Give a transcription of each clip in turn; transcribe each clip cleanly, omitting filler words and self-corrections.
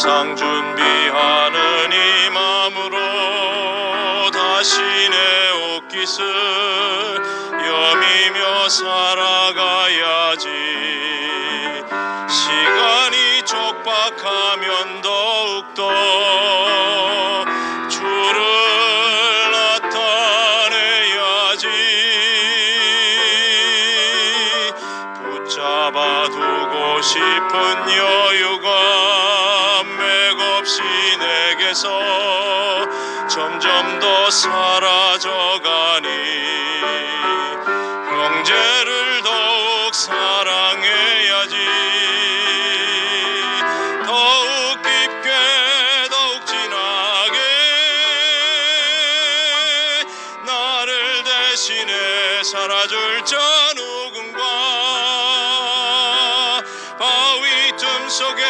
항상 준비하는 이 맘으로 다시 내 옷깃을 여미며 살아가야지. 시간이 촉박하면 더욱더 주를 나타내야지. 붙잡아두고 싶은 여유가 맥없이 내게서 점점 더 사라져가니 형제를 더욱 사랑해야지. 더욱 깊게 더욱 진하게 나를 대신해 살아줄 자 누군가. 바위 틈 속에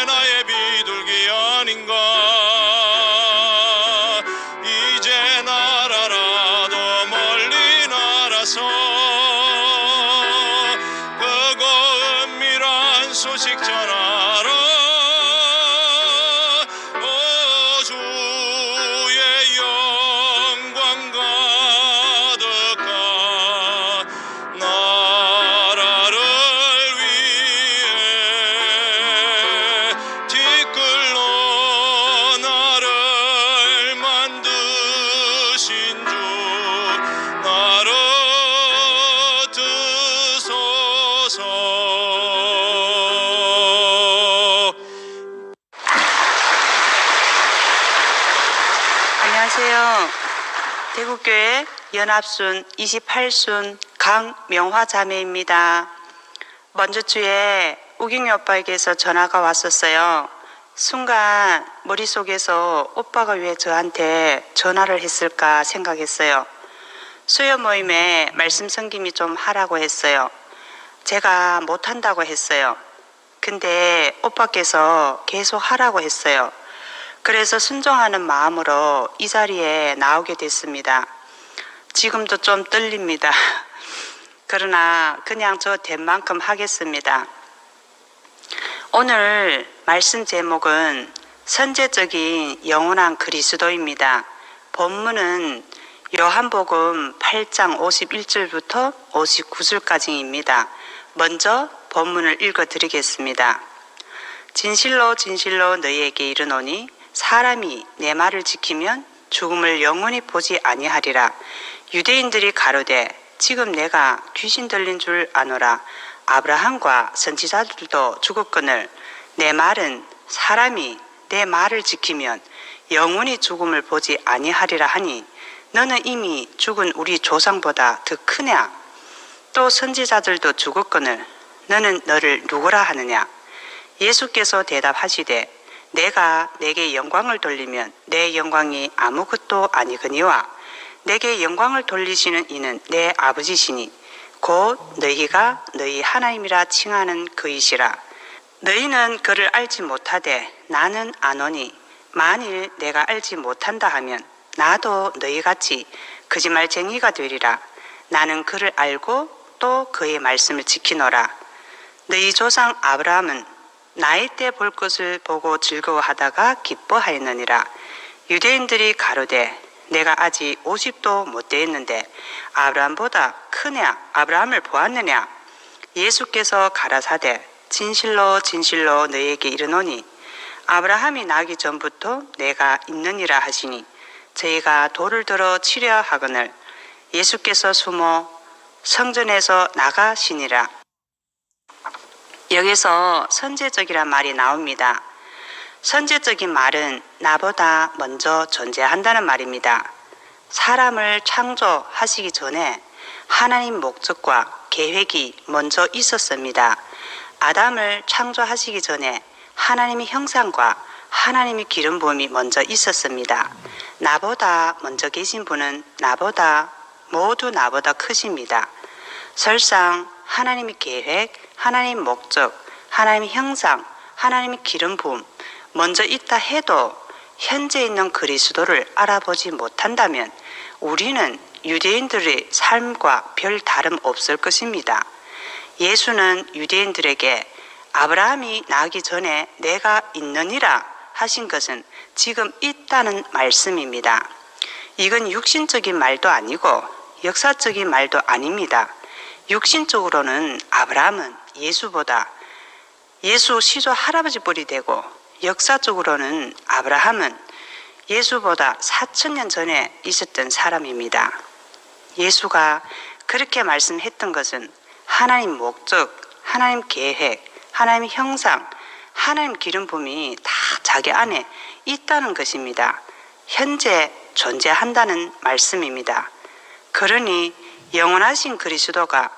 나의 비둘기 아닌가. 이제 날아라 더 멀리 날아서 크고 은밀한 소식 전하라. 오 주의 영광 가득한 나라를 위해 티끌로 나를 만드신 주 나를 드소서. 안녕하세요. 대구교회 연합순 28순 강명화 자매입니다. 먼저 주에 우경이 오빠에게서 전화가 왔었어요. 순간 머릿속에서 오빠가 왜 저한테 전화를 했을까 생각했어요. 수요 모임에 말씀 섬김이 좀 하라고 했어요. 제가 못한다고 했어요. 근데 오빠께서 계속 하라고 했어요. 그래서 순종하는 마음으로 이 자리에 나오게 됐습니다. 지금도 좀 떨립니다. 그러나 그냥 저 된 만큼 하겠습니다. 오늘 말씀 제목은 선제적인 영원한 그리스도입니다. 본문은 요한복음 8장 51절부터 59절까지입니다. 먼저 본문을 읽어드리겠습니다. 진실로 진실로 너희에게 이르노니 사람이 내 말을 지키면 죽음을 영원히 보지 아니하리라. 유대인들이 가로되 지금 내가 귀신 들린 줄 아노라. 아브라함과 선지자들도 죽었거늘 내 말은 사람이 내 말을 지키면 영원히 죽음을 보지 아니하리라 하니 너는 이미 죽은 우리 조상보다 더 크냐. 또 선지자들도 죽었거늘 너는 너를 누구라 하느냐. 예수께서 대답하시되 내가 내게 영광을 돌리면 내 영광이 아무것도 아니거니와 내게 영광을 돌리시는 이는 내 아버지시니 곧 너희가 너희 하나님이라 칭하는 그이시라. 너희는 그를 알지 못하되 나는 아노니 만일 내가 알지 못한다 하면 나도 너희같이 거짓말쟁이가 되리라. 나는 그를 알고 또 그의 말씀을 지키노라. 너희 조상 아브라함은 나이 때 볼 것을 보고 즐거워하다가 기뻐하였느니라. 유대인들이 가로되 내가 아직 50도 못 되었는데 아브라함보다 크냐 아브라함을 보았느냐. 예수께서 가라사대 진실로 진실로 너희에게 이르노니 아브라함이 나기 전부터 내가 있느니라 하시니 저희가 돌을 들어 치려 하거늘 예수께서 숨어 성전에서 나가시니라. 여기서 선제적이란 말이 나옵니다. 선제적인 말은 나보다 먼저 존재한다는 말입니다. 사람을 창조하시기 전에 하나님 목적과 계획이 먼저 있었습니다. 아담을 창조하시기 전에 하나님의 형상과 하나님의 기름 부음이 먼저 있었습니다. 나보다 먼저 계신 분은 모두 나보다 크십니다. 설상 하나님의 계획, 하나님의 목적, 하나님의 형상, 하나님의 기름 부음 먼저 있다 해도 현재 있는 그리스도를 알아보지 못한다면 우리는 유대인들의 삶과 별 다름 없을 것입니다. 예수는 유대인들에게 아브라함이 나기 전에 내가 있느니라 하신 것은 지금 있다는 말씀입니다. 이건 육신적인 말도 아니고 역사적인 말도 아닙니다. 육신적으로는 아브라함은 예수 시조 할아버지 뻘이 되고, 역사적으로는 아브라함은 예수보다 4,000년 전에 있었던 사람입니다. 예수가 그렇게 말씀했던 것은 하나님 목적, 하나님 계획, 하나님 형상, 하나님 기름 부음이 다 자기 안에 있다는 것입니다. 현재 존재한다는 말씀입니다. 그러니 영원하신 그리스도가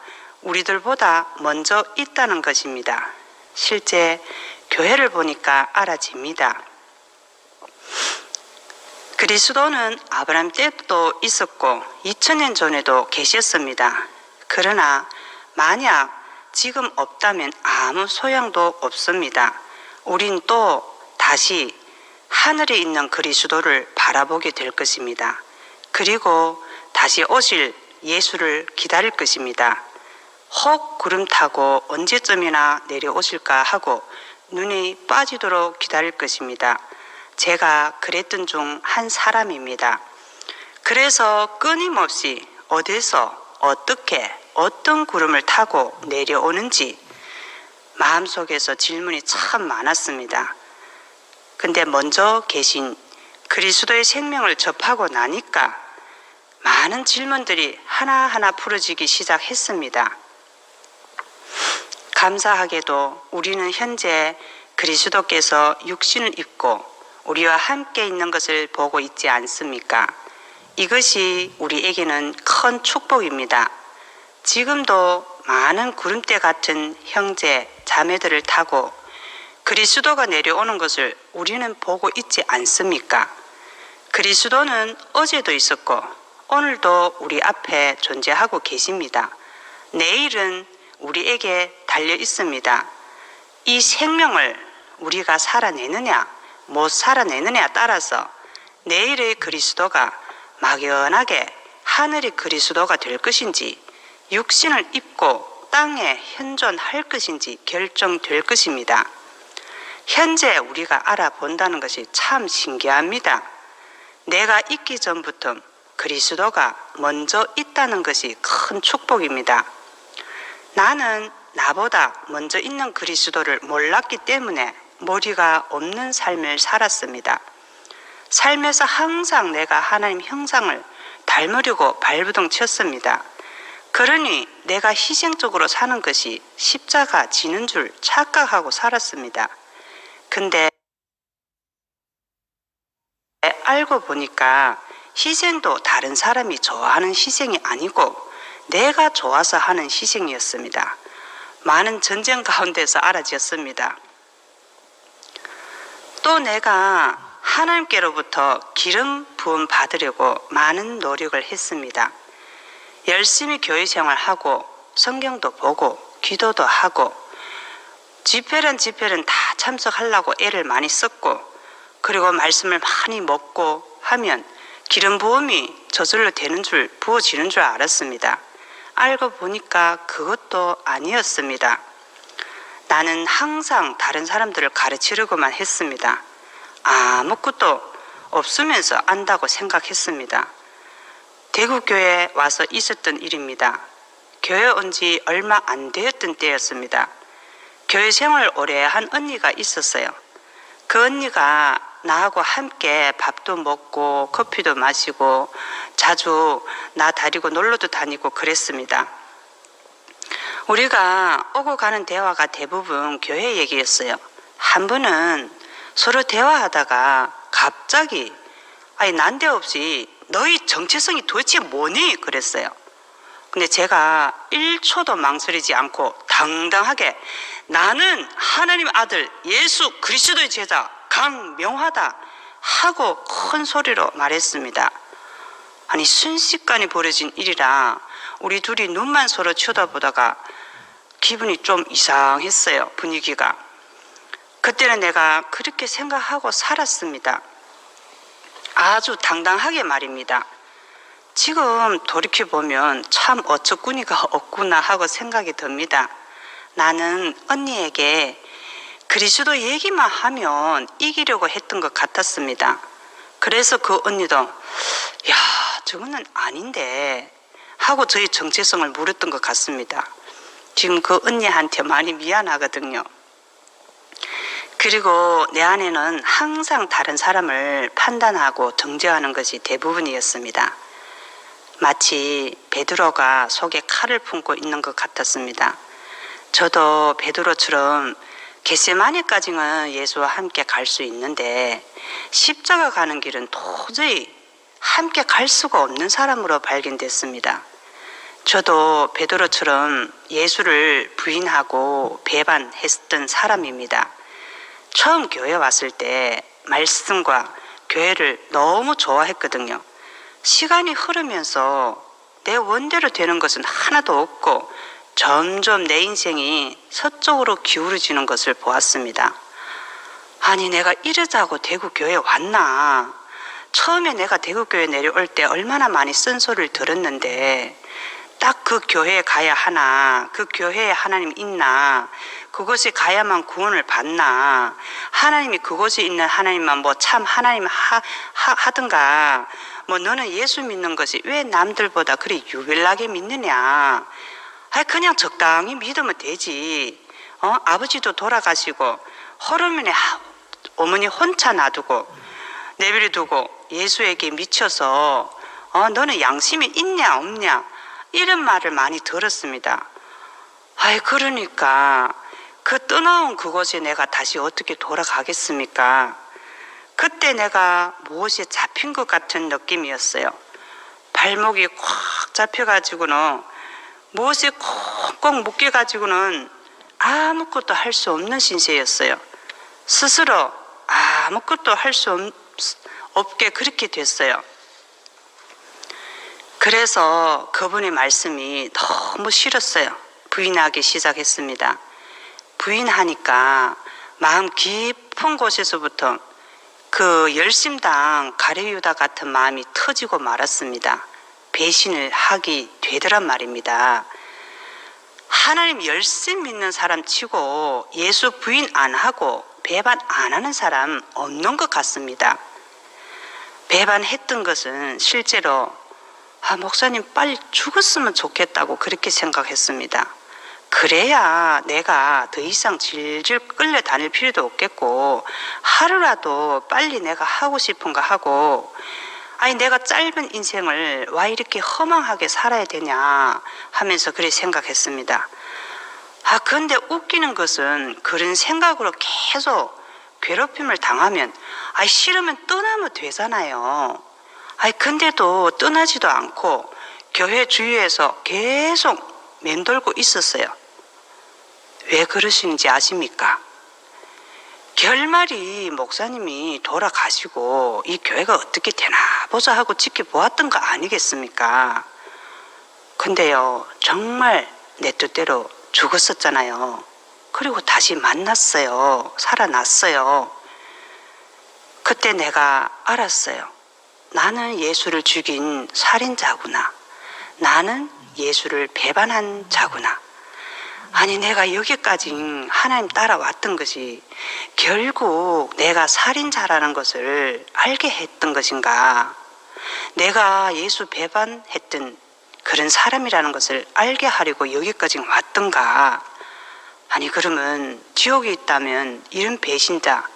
우리들보다 먼저 있다는 것입니다. 실제 교회를 보니까 알아집니다. 그리스도는 아브라함 때도 있었고 2000년 전에도 계셨습니다. 그러나 만약 지금 없다면 아무 소용도 없습니다. 우린 또 다시 하늘에 있는 그리스도를 바라보게 될 것입니다. 그리고 다시 오실 예수를 기다릴 것입니다. 혹 구름 타고 언제쯤이나 내려오실까 하고 눈이 빠지도록 기다릴 것입니다. 제가 그랬던 중 한 사람입니다. 그래서 끊임없이 어디서 어떻게 어떤 구름을 타고 내려오는지 마음속에서 질문이 참 많았습니다. 근데 먼저 계신 그리스도의 생명을 접하고 나니까 많은 질문들이 하나하나 풀어지기 시작했습니다. 감사하게도 우리는 현재 그리스도께서 육신을 입고 우리와 함께 있는 것을 보고 있지 않습니까? 이것이 우리에게는 큰 축복입니다. 지금도 많은 구름대 같은 형제, 자매들을 타고 그리스도가 내려오는 것을 우리는 보고 있지 않습니까? 그리스도는 어제도 있었고 오늘도 우리 앞에 존재하고 계십니다. 내일은 우리에게 달려 있습니다. 이 생명을 우리가 살아내느냐 못 살아내느냐에 따라서 내일의 그리스도가 막연하게 하늘의 그리스도가 될 것인지 육신을 입고 땅에 현존할 것인지 결정될 것입니다. 현재 우리가 알아본다는 것이 참 신기합니다. 내가 있기 전부터 그리스도가 먼저 있다는 것이 큰 축복입니다. 나는 나보다 먼저 있는 그리스도를 몰랐기 때문에 머리가 없는 삶을 살았습니다. 삶에서 항상 내가 하나님 형상을 닮으려고 발버둥 쳤습니다. 그러니 내가 희생적으로 사는 것이 십자가 지는 줄 착각하고 살았습니다. 근데 알고 보니까 희생도 다른 사람이 좋아하는 희생이 아니고 내가 좋아서 하는 희생이었습니다. 많은 전쟁 가운데서 알아졌습니다. 또 내가 하나님께로부터 기름 부음 받으려고 많은 노력을 했습니다. 열심히 교회 생활하고 성경도 보고 기도도 하고 집회는 다 참석하려고 애를 많이 썼고 그리고 말씀을 많이 먹고 하면 기름 부음이 저절로 되는 줄 부어지는 줄 알았습니다. 알고 보니까 그것도 아니었습니다. 나는 항상 다른 사람들을 가르치려고만 했습니다. 아무것도 없으면서 안다고 생각했습니다. 대구교회에 와서 있었던 일입니다. 교회 온 지 얼마 안 되었던 때였습니다. 교회 생활을 오래 한 언니가 있었어요. 그 언니가 나하고 함께 밥도 먹고 커피도 마시고 자주 나 데리고 놀러도 다니고 그랬습니다. 우리가 오고 가는 대화가 대부분 교회 얘기였어요. 한 번은 서로 대화하다가 갑자기 난데없이 너희 정체성이 도대체 뭐니? 그랬어요. 근데 제가 1초도 망설이지 않고 당당하게 나는 하나님 아들 예수 그리스도의 제자 강명하다 하고 큰 소리로 말했습니다. 아니 순식간에 벌어진 일이라 우리 둘이 눈만 서로 쳐다보다가 기분이 좀 이상했어요. 분위기가. 그때는 내가 그렇게 생각하고 살았습니다. 아주 당당하게 말입니다. 지금 돌이켜보면 참 어처구니가 없구나 하고 생각이 듭니다. 나는 언니에게 그리스도 얘기만 하면 이기려고 했던 것 같았습니다. 그래서 그 언니도 야, 저거는 아닌데 하고 저희 정체성을 물었던 것 같습니다. 지금 그 언니한테 많이 미안하거든요. 그리고 내 안에는 항상 다른 사람을 판단하고 정죄하는 것이 대부분이었습니다. 마치 베드로가 속에 칼을 품고 있는 것 같았습니다. 저도 베드로처럼 겟세마네까지는 예수와 함께 갈 수 있는데 십자가 가는 길은 도저히 함께 갈 수가 없는 사람으로 발견됐습니다. 저도 베드로처럼 예수를 부인하고 배반했던 사람입니다. 처음 교회 왔을 때 말씀과 교회를 너무 좋아했거든요. 시간이 흐르면서 내 원대로 되는 것은 하나도 없고 점점 내 인생이 서쪽으로 기울어지는 것을 보았습니다. 아니, 내가 이러자고 대구 교회 왔나? 처음에 내가 대구 교회 내려올 때 얼마나 많이 쓴소리를 들었는데 딱 그 교회에 가야 하나? 그 교회에 하나님 있나? 그곳에 가야만 구원을 받나? 하나님이 그곳에 있는 하나님만 뭐 참 하나님 하든가? 뭐 너는 예수 믿는 것이 왜 남들보다 그리 유별나게 믿느냐? 그냥 적당히 믿으면 되지. 아버지도 돌아가시고 호르몬에 어머니 혼자 놔두고 내버려두고 예수에게 미쳐서 너는 양심이 있냐 없냐 이런 말을 많이 들었습니다. 그러니까 그 떠나온 그곳에 내가 다시 어떻게 돌아가겠습니까? 그때 내가 무엇에 잡힌 것 같은 느낌이었어요. 발목이 꽉 잡혀가지고는 무엇에 꽁꽁 묶여가지고는 아무것도 할 수 없는 신세였어요. 스스로 아무것도 할 수 없게 그렇게 됐어요. 그래서 그분의 말씀이 너무 싫었어요. 부인하기 시작했습니다. 부인하니까 마음 깊은 곳에서부터 그 열심당 가룟유다 같은 마음이 터지고 말았습니다. 배신을 하게 되더란 말입니다. 하나님 열심히 믿는 사람 치고 예수 부인 안 하고 배반 안 하는 사람 없는 것 같습니다. 배반했던 것은 실제로 목사님 빨리 죽었으면 좋겠다고 그렇게 생각했습니다. 그래야 내가 더 이상 질질 끌려다닐 필요도 없겠고 하루라도 빨리 내가 하고 싶은 거 하고 내가 짧은 인생을 왜 이렇게 허망하게 살아야 되냐 하면서 그렇게 생각했습니다. 그런데 웃기는 것은 그런 생각으로 계속 괴롭힘을 당하면 싫으면 떠나면 되잖아요. 근데도 떠나지도 않고 교회 주위에서 계속 맴돌고 있었어요. 왜 그러시는지 아십니까? 결말이 목사님이 돌아가시고 이 교회가 어떻게 되나 보자 하고 지켜보았던 거 아니겠습니까? 근데요, 정말 내 뜻대로 죽었었잖아요. 그리고 다시 만났어요. 살아났어요. 그때 내가 알았어요. 나는 예수를 죽인 살인자구나. 나는 예수를 배반한 자구나. 내가 여기까지 하나님 따라왔던 것이 결국 내가 살인자라는 것을 알게 했던 것인가? 내가 예수 배반했던 그런 사람이라는 것을 알게 하려고 여기까지 왔던가? 그러면 지옥에 있다면 이런 배신자,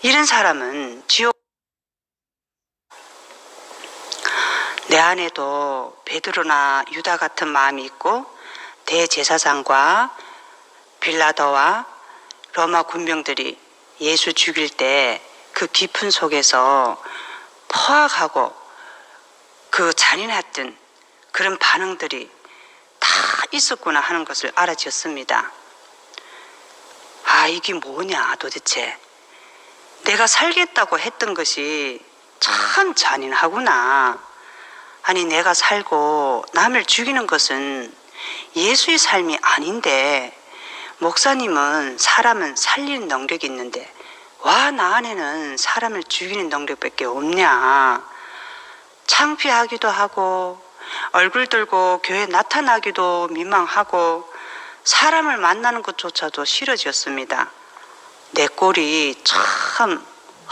이런 사람은 지옥. 내 안에도 베드로나 유다 같은 마음이 있고 대제사장과 빌라도와 로마 군병들이 예수 죽일 때 그 깊은 속에서 포악하고 그 잔인했던 그런 반응들이 다 있었구나 하는 것을 알아졌습니다. 이게 뭐냐 도대체. 내가 살겠다고 했던 것이 참 잔인하구나. 내가 살고 남을 죽이는 것은 예수의 삶이 아닌데 목사님은 사람은 살리는 능력이 있는데 나 안에는 사람을 죽이는 능력밖에 없냐. 창피하기도 하고 얼굴 들고 교회에 나타나기도 민망하고 사람을 만나는 것조차도 싫어졌습니다. 내 꼴이 참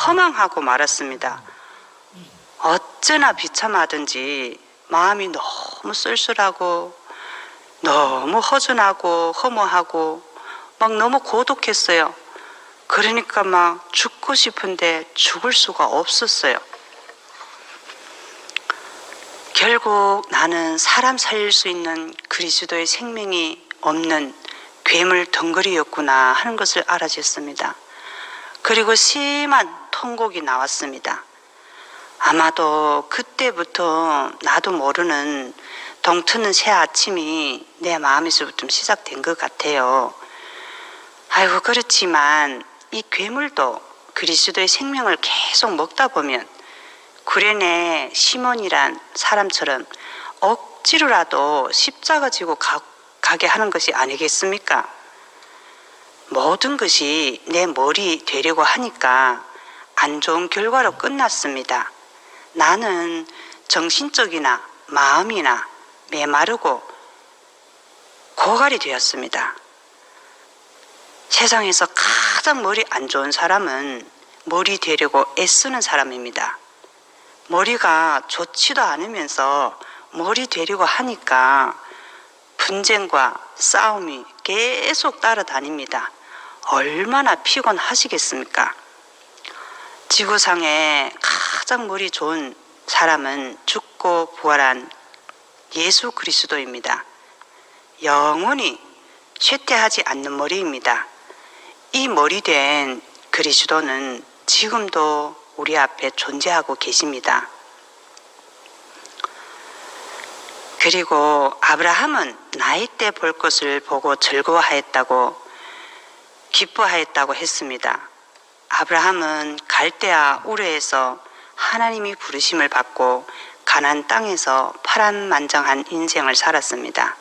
허망하고 말았습니다. 어찌나 비참하든지 마음이 너무 쓸쓸하고 너무 허전하고 허무하고 막 너무 고독했어요. 그러니까 막 죽고 싶은데 죽을 수가 없었어요. 결국 나는 사람 살릴 수 있는 그리스도의 생명이 없는 괴물 덩어리였구나 하는 것을 알아챘습니다. 그리고 심한 통곡이 나왔습니다. 아마도 그때부터 나도 모르는 동트는 새 아침이 내 마음에서부터 시작된 것 같아요. 아이고, 그렇지만 이 괴물도 그리스도의 생명을 계속 먹다 보면 구레네 시몬이란 사람처럼 억지로라도 십자가 지고 가게 하는 것이 아니겠습니까? 모든 것이 내 머리 되려고 하니까 안 좋은 결과로 끝났습니다. 나는 정신적이나 마음이나 메마르고 고갈이 되었습니다. 세상에서 가장 머리 안 좋은 사람은 머리 되려고 애쓰는 사람입니다. 머리가 좋지도 않으면서 머리 되려고 하니까 분쟁과 싸움이 계속 따라다닙니다. 얼마나 피곤하시겠습니까? 지구상에 가장 머리 좋은 사람은 죽고 부활한 예수 그리스도입니다. 영원히 쇠퇴하지 않는 머리입니다. 이 머리 된 그리스도는 지금도 우리 앞에 존재하고 계십니다. 그리고 아브라함은 나이 때 볼 것을 보고 즐거워하였다고 기뻐하였다고 했습니다. 아브라함은 갈대아 우르에서 하나님이 부르심을 받고 가나안 땅에서 파란만장한 인생을 살았습니다.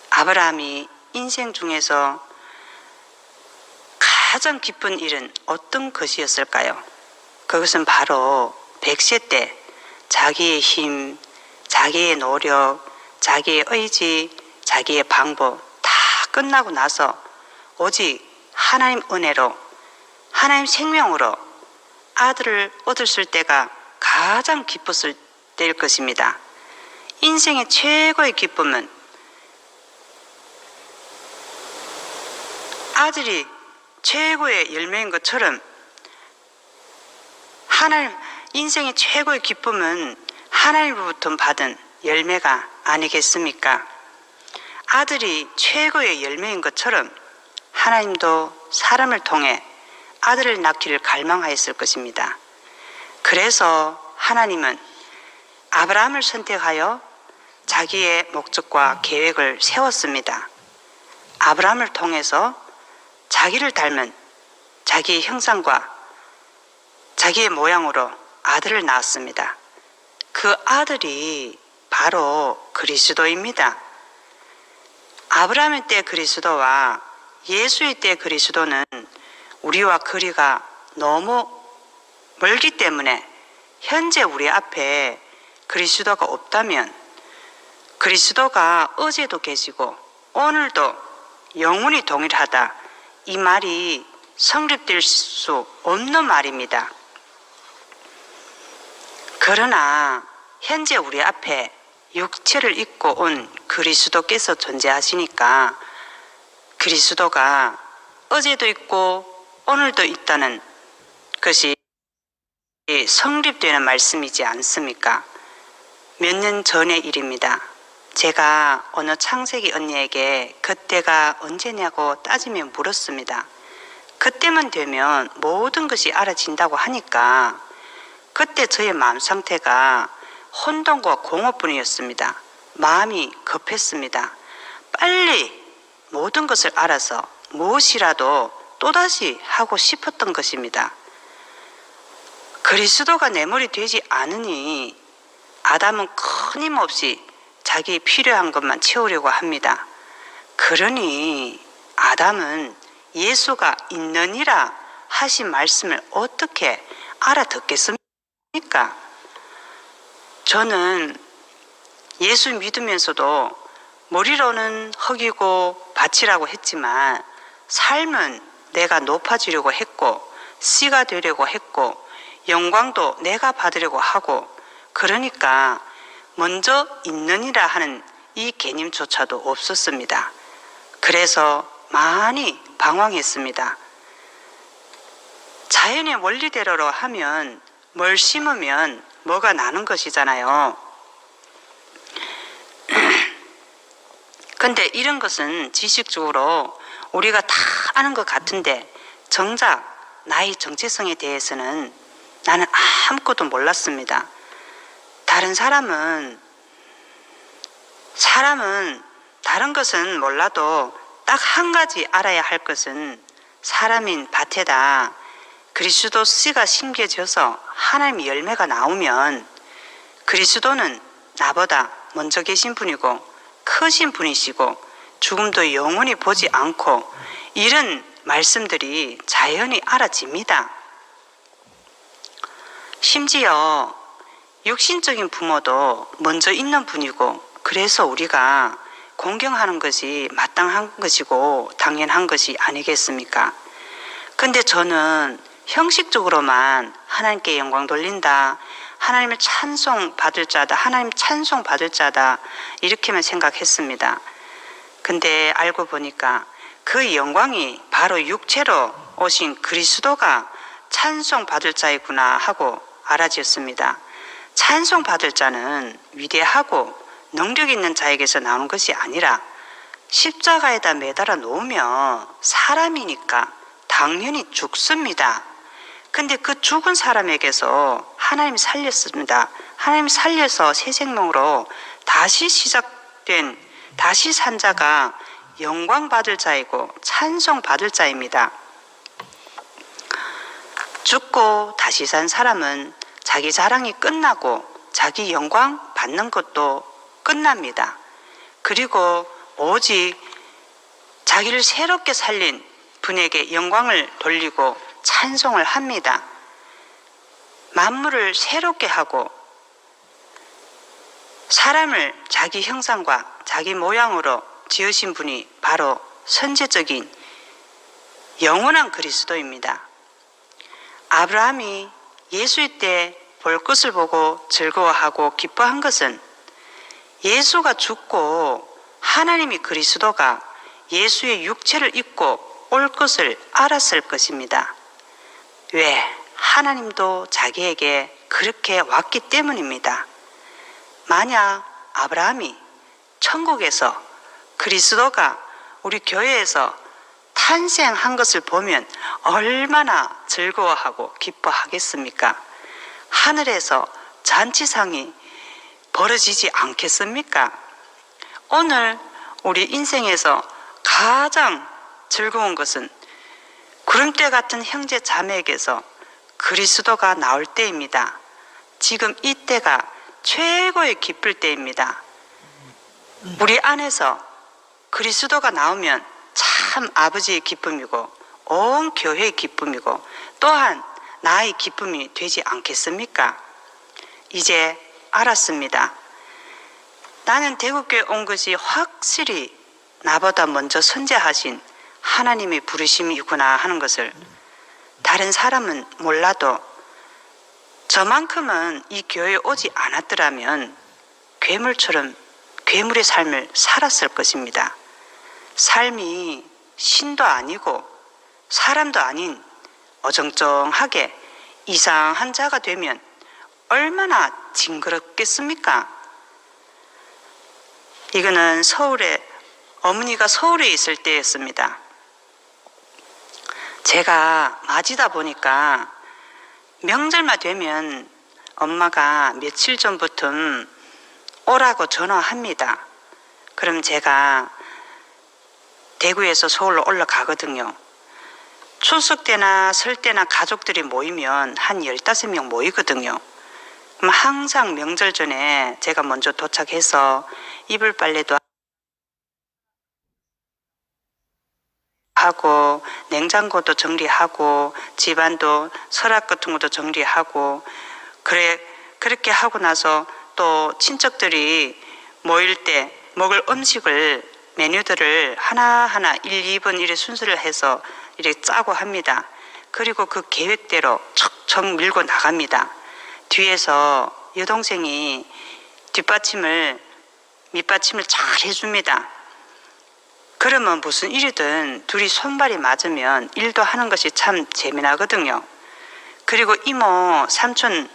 아브라함이 인생 중에서 가장 기쁜 일은 어떤 것이었을까요? 그것은 바로 100세 때 자기의 힘, 자기의 노력, 자기의 의지, 자기의 방법 다 끝나고 나서 오직 하나님 은혜로, 하나님 생명으로 아들을 얻었을 때가 가장 기뻤을 때일 것입니다. 인생의 최고의 기쁨은 아들이 최고의 열매인 것처럼 인생의 최고의 기쁨은 하나님으로부터 받은 열매가 아니겠습니까? 아들이 최고의 열매인 것처럼 하나님도 사람을 통해 아들을 낳기를 갈망하였을 것입니다. 그래서 하나님은 아브라함을 선택하여 자기의 목적과 계획을 세웠습니다. 아브라함을 통해서 자기를 닮은 자기의 형상과 자기의 모양으로 아들을 낳았습니다. 그 아들이 바로 그리스도입니다. 아브라함의 때 그리스도와 예수의 때 그리스도는 우리와 거리가 너무 멀기 때문에 현재 우리 앞에 그리스도가 없다면 그리스도가 어제도 계시고 오늘도 영원히 동일하다, 이 말이 성립될 수 없는 말입니다. 그러나 현재 우리 앞에 육체를 입고 온 그리스도께서 존재하시니까 그리스도가 어제도 있고 오늘도 있다는 것이 성립되는 말씀이지 않습니까? 몇 년 전의 일입니다. 제가 어느 창세기 언니에게 그때가 언제냐고 따지며 물었습니다. 그때만 되면 모든 것이 알아진다고 하니까 그때 저의 마음 상태가 혼돈과 공허뿐이었습니다. 마음이 급했습니다. 빨리 모든 것을 알아서 무엇이라도 또다시 하고 싶었던 것입니다. 그리스도가 내 머리 되지 않으니 아담은 끊임없이 자기 필요한 것만 채우려고 합니다. 그러니 아담은 예수가 있느니라 하신 말씀을 어떻게 알아듣겠습니까? 저는 예수 믿으면서도 머리로는 흙이고 밭이라고 했지만 삶은 내가 높아지려고 했고 씨가 되려고 했고 영광도 내가 받으려고 하고 그러니까 먼저 있느니라 하는 이 개념조차도 없었습니다. 그래서 많이 방황했습니다. 자연의 원리대로 하면 뭘 심으면 뭐가 나는 것이잖아요. 근데 이런 것은 지식적으로 우리가 다 아는 것 같은데 정작 나의 정체성에 대해서는 나는 아무것도 몰랐습니다. 다른 사람은 다른 것은 몰라도 딱 한 가지 알아야 할 것은 사람인 밭에다 그리스도 씨가 심겨져서 하나님의 열매가 나오면 그리스도는 나보다 먼저 계신 분이고 크신 분이시고 죽음도 영원히 보지 않고 이런 말씀들이 자연히 알아집니다. 심지어 육신적인 부모도 먼저 있는 분이고 그래서 우리가 공경하는 것이 마땅한 것이고 당연한 것이 아니겠습니까? 근데 저는 형식적으로만 하나님께 영광 돌린다, 하나님을 찬송 받을 자다, 하나님 찬송 받을 자다 이렇게만 생각했습니다. 근데 알고 보니까 그 영광이 바로 육체로 오신 그리스도가 찬송 받을 자이구나 하고 알아졌습니다. 찬송 받을 자는 위대하고 능력 있는 자에게서 나오는 것이 아니라 십자가에다 매달아 놓으면 사람이니까 당연히 죽습니다. 근데 그 죽은 사람에게서 하나님이 살렸습니다. 하나님이 살려서 새 생명으로 다시 시작된 다시 산 자가 영광 받을 자이고 찬송 받을 자입니다. 죽고 다시 산 사람은 자기 자랑이 끝나고 자기 영광 받는 것도 끝납니다. 그리고 오직 자기를 새롭게 살린 분에게 영광을 돌리고 찬송을 합니다. 만물을 새롭게 하고 사람을 자기 형상과 자기 모양으로 지으신 분이 바로 선제적인 영원한 그리스도입니다. 아브라함이 예수의 때 볼 것을 보고 즐거워하고 기뻐한 것은 예수가 죽고 하나님이 그리스도가 예수의 육체를 입고 올 것을 알았을 것입니다. 왜? 하나님도 자기에게 그렇게 왔기 때문입니다. 만약 아브라함이 천국에서 그리스도가 우리 교회에서 탄생한 것을 보면 얼마나 즐거워하고 기뻐하겠습니까? 하늘에서 잔치상이 벌어지지 않겠습니까? 오늘 우리 인생에서 가장 즐거운 것은 구름대 같은 형제 자매에게서 그리스도가 나올 때입니다. 지금 이때가 최고의 기쁠 때입니다. 우리 안에서 그리스도가 나오면 참 아버지의 기쁨이고 온 교회의 기쁨이고 또한 나의 기쁨이 되지 않겠습니까? 이제 알았습니다. 나는 대구교회 온 것이 확실히 나보다 먼저 선재하신 하나님의 부르심이구나 하는 것을 다른 사람은 몰라도 저만큼은 이 교회에 오지 않았더라면 괴물처럼 괴물의 삶을 살았을 것입니다. 삶이 신도 아니고 사람도 아닌 어정쩡하게 이상한 자가 되면 얼마나 징그럽겠습니까? 이거는 어머니가 서울에 있을 때였습니다. 제가 맞이다 보니까 명절만 되면 엄마가 며칠 전부터 오라고 전화합니다. 그럼 제가 대구에서 서울로 올라가거든요. 추석 때나 설 때나 가족들이 모이면 한 15명 모이거든요. 그럼 항상 명절 전에 제가 먼저 도착해서 이불 빨래도 하고 냉장고도 정리하고 집안도 서랍 같은 것도 정리하고 그렇게 하고 나서 또 친척들이 모일 때 먹을 음식을 메뉴들을 하나하나 1, 2번 이렇게 순서를 해서 이렇게 짜고 합니다. 그리고 그 계획대로 척척 밀고 나갑니다. 뒤에서 여동생이 밑받침을 잘 해줍니다. 그러면 무슨 일이든 둘이 손발이 맞으면 일도 하는 것이 참 재미나거든요. 그리고 이모, 삼촌들의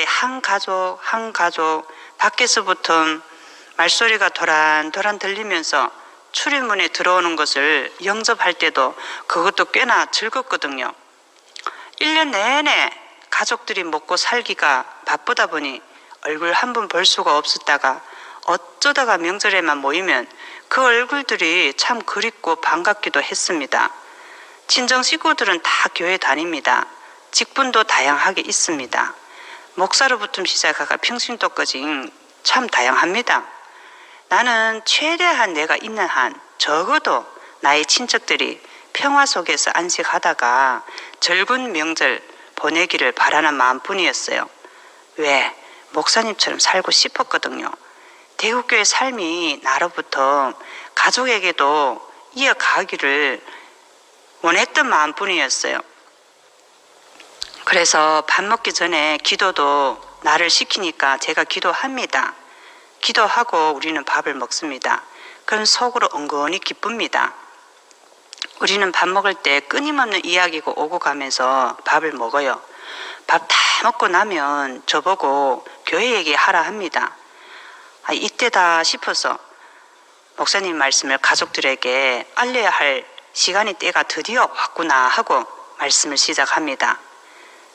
한 가족 밖에서부터 말소리가 도란도란 들리면서 출입문에 들어오는 것을 영접할 때도 그것도 꽤나 즐겁거든요. 1년 내내 가족들이 먹고 살기가 바쁘다 보니 얼굴 한 번 볼 수가 없었다가 어쩌다가 명절에만 모이면 그 얼굴들이 참 그립고 반갑기도 했습니다. 친정 식구들은 다 교회 다닙니다. 직분도 다양하게 있습니다. 목사로부터 시작하가 평신도까지 참 다양합니다. 나는 최대한 내가 있는 한 적어도 나의 친척들이 평화 속에서 안식하다가 즐거운 명절 보내기를 바라는 마음뿐이었어요. 왜? 목사님처럼 살고 싶었거든요. 대국교의 삶이 나로부터 가족에게도 이어가기를 원했던 마음뿐이었어요. 그래서 밥 먹기 전에 기도도 나를 시키니까 제가 기도합니다. 기도하고 우리는 밥을 먹습니다. 그럼 속으로 은근히 기쁩니다. 우리는 밥 먹을 때 끊임없는 이야기가 오고 가면서 밥을 먹어요. 밥 다 먹고 나면 저보고 교회 얘기하라 합니다. 이때다 싶어서 목사님 말씀을 가족들에게 알려야 할 시간이 때가 드디어 왔구나 하고 말씀을 시작합니다.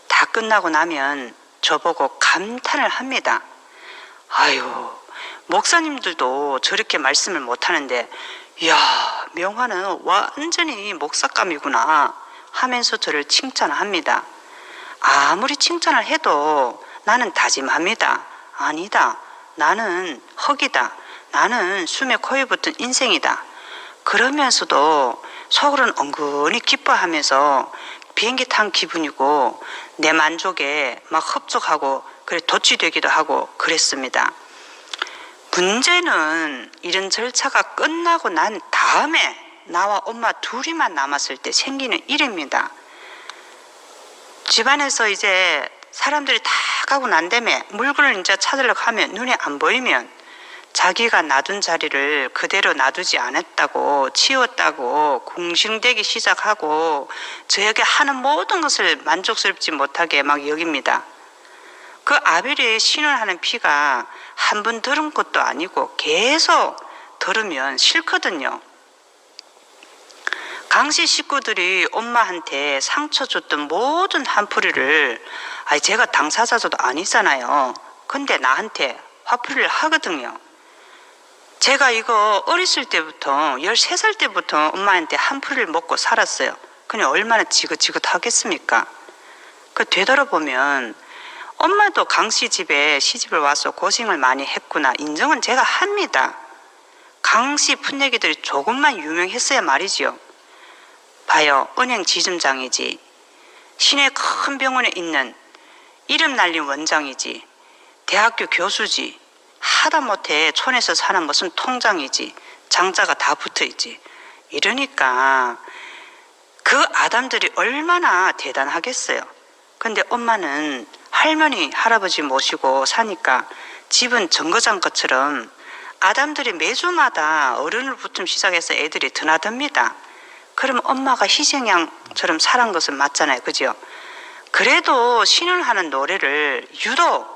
다 끝나고 나면 저보고 감탄을 합니다. 아유, 목사님들도 저렇게 말씀을 못하는데 이야, 명화는 완전히 목사감이구나 하면서 저를 칭찬합니다. 아무리 칭찬을 해도 나는 다짐합니다. 아니다, 나는 흙이다. 나는 숨에 코에 붙은 인생이다. 그러면서도 속으로는 은근히 기뻐하면서 비행기 탄 기분이고 내 만족에 막 흡족하고 그래 도취되기도 하고 그랬습니다. 문제는 이런 절차가 끝나고 난 다음에 나와 엄마 둘이만 남았을 때 생기는 일입니다. 집안에서 이제 사람들이 다 가고 난 다음에 물건을 이제 찾으려고 하면 눈에 안 보이면 자기가 놔둔 자리를 그대로 놔두지 않았다고 치웠다고 궁시렁대기 시작하고 저에게 하는 모든 것을 만족스럽지 못하게 막 여깁니다. 그 아벨의 신원하는 피가 한 번 들은 것도 아니고 계속 들으면 싫거든요. 강씨 식구들이 엄마한테 상처 줬던 모든 한풀이를 제가 당사자도 아니잖아요. 근데 나한테 화풀이를 하거든요. 제가 이거 어렸을 때부터 13살 때부터 엄마한테 한풀이를 먹고 살았어요. 그냥 얼마나 지긋지긋하겠습니까? 그 되돌아보면 엄마도 강씨 집에 시집을 와서 고생을 많이 했구나 인정은 제가 합니다. 강씨 풋내기들이 조금만 유명했어야 말이지요. 봐요, 은행 지점장이지, 시내 큰 병원에 있는 이름 날린 원장이지, 대학교 교수지, 하다못해 촌에서 사는 무슨 통장이지, 장자가 다 붙어있지. 이러니까 그 아담들이 얼마나 대단하겠어요. 근데 엄마는 할머니 할아버지 모시고 사니까 집은 정거장 것처럼 아담들이 매주마다 어른을부터 시작해서 애들이 드나듭니다. 그럼 엄마가 희생양처럼 살은 것은 맞잖아요, 그죠? 그래도 신을하는 노래를 유독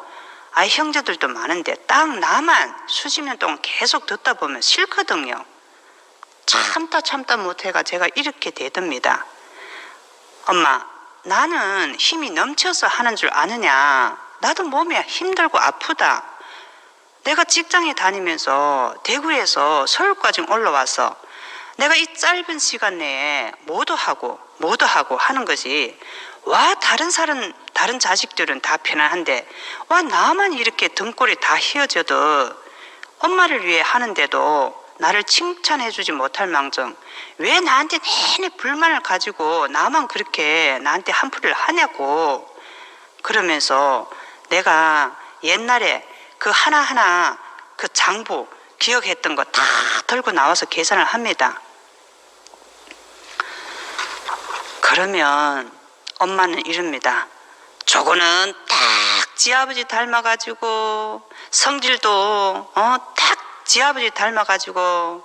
형제들도 많은데 딱 나만 수십 년 동안 계속 듣다 보면 싫거든요. 참다 못해가 제가 이렇게 되답니다. 엄마, 나는 힘이 넘쳐서 하는 줄 아느냐? 나도 몸이 힘들고 아프다. 내가 직장에 다니면서 대구에서 서울까지 올라와서 내가 이 짧은 시간 내에 모두 하고 하는 것이 와 다른 자식들은 다 편안한데 와 나만 이렇게 등골이 다 휘어져도 엄마를 위해 하는데도 나를 칭찬해주지 못할 망정 왜 나한테 내내 불만을 가지고 나만 그렇게 나한테 한풀이를 하냐고. 그러면서 내가 옛날에 그 하나하나 그 장부 기억했던 거 다 들고 나와서 계산을 합니다. 그러면 엄마는 이럽니다. 저거는 딱 지 아버지 닮아가지고 성질도 딱 지 아버지 닮아가지고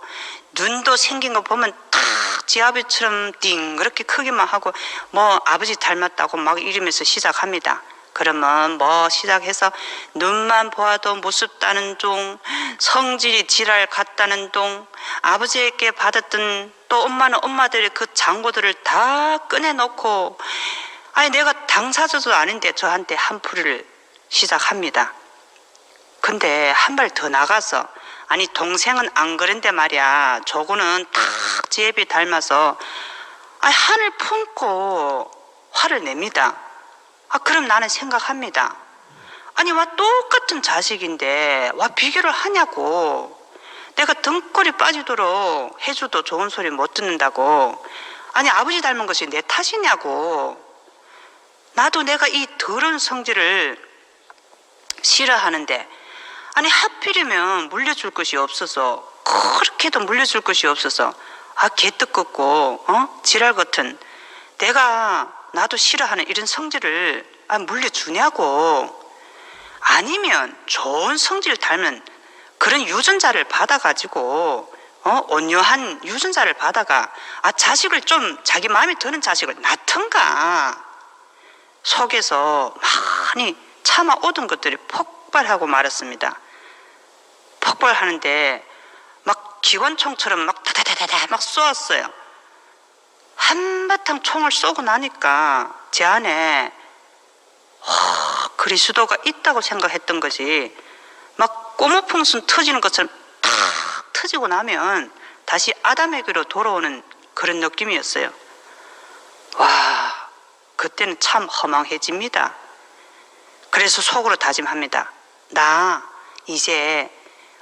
눈도 생긴 거 보면 딱 지 아버지처럼 띵 그렇게 크기만 하고 뭐 아버지 닮았다고 막 이러면서 시작합니다. 그러면 뭐 시작해서 눈만 보아도 무섭다는 둥, 성질이 지랄 같다는 둥, 아버지에게 받았던 또 엄마는 엄마들의 그 장고들을 다 꺼내놓고 아니 내가 당사자도 아닌데 저한테 한풀이를 시작합니다. 근데 한 발 더 나가서 아니 동생은 안 그런데 말이야 저거는 딱 제비 닮아서 아니 한을 품고 화를 냅니다. 그럼 나는 생각합니다. 아니 와 똑같은 자식인데 와 비교를 하냐고. 내가 등골이 빠지도록 해줘도 좋은 소리 못 듣는다고. 아니 아버지 닮은 것이 내 탓이냐고. 나도 내가 이 더러운 성질을 싫어하는데 아니 하필이면 물려줄 것이 없어서 그렇게도 물려줄 것이 없어서 개떡 같고 지랄 같은 내가 나도 싫어하는 이런 성질을 물려주냐고. 아니면 좋은 성질 닮은 그런 유전자를 받아가지고 온유한 유전자를 받아가 자식을 좀 자기 마음에 드는 자식을 낳던가. 속에서 많이 참아 오던 것들이 폭발하고 말았습니다. 폭발하는데 막 기관총처럼 막 다다다다다 막 쏘았어요. 한바탕 총을 쏘고 나니까 제 안에 그리스도가 있다고 생각했던 거지. 막 꼬무풍순 터지는 것처럼 탁 터지고 나면 다시 아담에게로 돌아오는 그런 느낌이었어요. 와, 그때는 참 허망해집니다. 그래서 속으로 다짐합니다. 나 이제